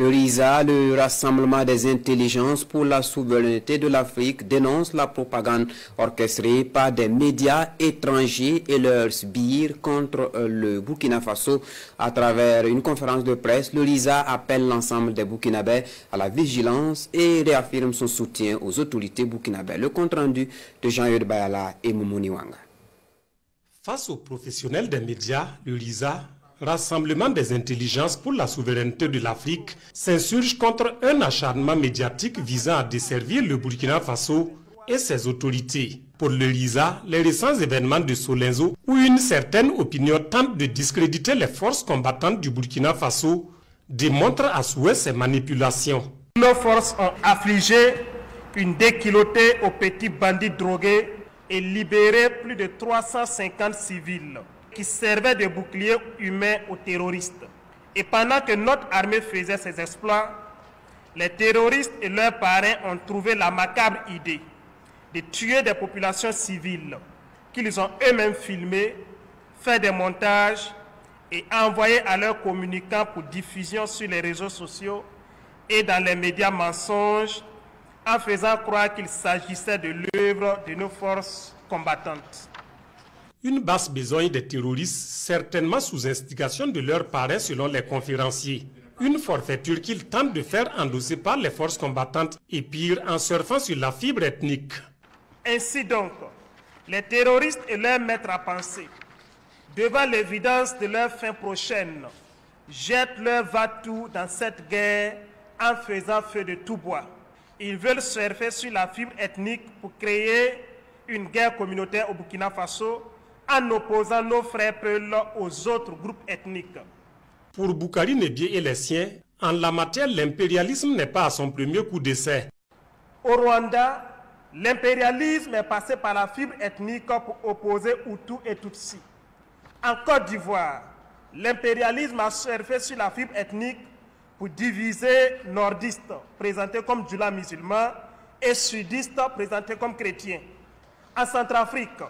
Le RISA, le Rassemblement des intelligences pour la souveraineté de l'Afrique, dénonce la propagande orchestrée par des médias étrangers et leurs sbires contre le Burkina Faso. À travers une conférence de presse, le RISA appelle l'ensemble des Burkinabés à la vigilance et réaffirme son soutien aux autorités burkinabées. Le compte-rendu de Jean-Yves Bayala et Moumouni Wanga. Face aux professionnels des médias, le RISA, Rassemblement des intelligences pour la souveraineté de l'Afrique, s'insurge contre un acharnement médiatique visant à desservir le Burkina Faso et ses autorités. Pour le RISA, les récents événements de Solenzo, où une certaine opinion tente de discréditer les forces combattantes du Burkina Faso, démontrent à souhait ces manipulations. Nos forces ont affligé une déculottée aux petits bandits drogués et libéré plus de 350 civils qui servaient de bouclier humain aux terroristes. Et pendant que notre armée faisait ses exploits, les terroristes et leurs parrains ont trouvé la macabre idée de tuer des populations civiles qu'ils ont eux-mêmes filmées, fait des montages et envoyés à leurs communicants pour diffusion sur les réseaux sociaux et dans les médias mensonges, en faisant croire qu'il s'agissait de l'œuvre de nos forces combattantes. Une basse besogne des terroristes, certainement sous instigation de leurs parrains selon les conférenciers. Une forfaiture qu'ils tentent de faire endosser par les forces combattantes et pire en surfant sur la fibre ethnique. Ainsi donc, les terroristes et leurs maîtres à penser, devant l'évidence de leur fin prochaine, jettent leur va-tout dans cette guerre en faisant feu de tout bois. Ils veulent surfer sur la fibre ethnique pour créer une guerre communautaire au Burkina Faso en opposant nos frères Peuls aux autres groupes ethniques. Pour Boukari Nebié et les siens, en la matière, l'impérialisme n'est pas à son premier coup d'essai. Au Rwanda, l'impérialisme est passé par la fibre ethnique pour opposer Hutu et Tutsi. En Côte d'Ivoire, l'impérialisme a surfé sur la fibre ethnique pour diviser nordistes, présentés comme djullas musulmans, et sudistes, présentés comme chrétiens. En Centrafrique,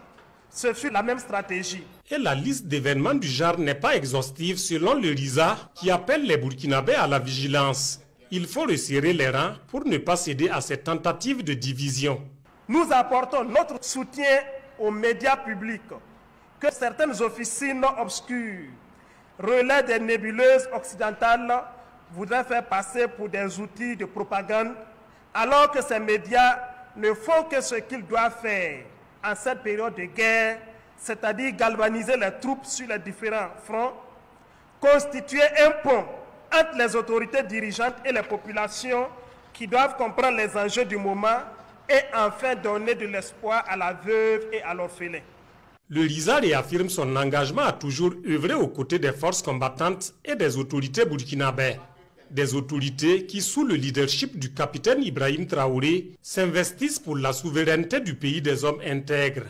ce fut la même stratégie. Et la liste d'événements du genre n'est pas exhaustive selon le RISA qui appelle les Burkinabés à la vigilance. Il faut resserrer les rangs pour ne pas céder à ces tentatives de division. Nous apportons notre soutien aux médias publics que certaines officines obscures, relais des nébuleuses occidentales, voudraient faire passer pour des outils de propagande, alors que ces médias ne font que ce qu'ils doivent faire en cette période de guerre, c'est-à-dire galvaniser les troupes sur les différents fronts, constituer un pont entre les autorités dirigeantes et les populations qui doivent comprendre les enjeux du moment et enfin donner de l'espoir à la veuve et à l'orphelin. Le RISA réaffirme son engagement à toujours œuvrer aux côtés des forces combattantes et des autorités burkinabées. Des autorités qui, sous le leadership du capitaine Ibrahim Traoré, s'investissent pour la souveraineté du pays des hommes intègres.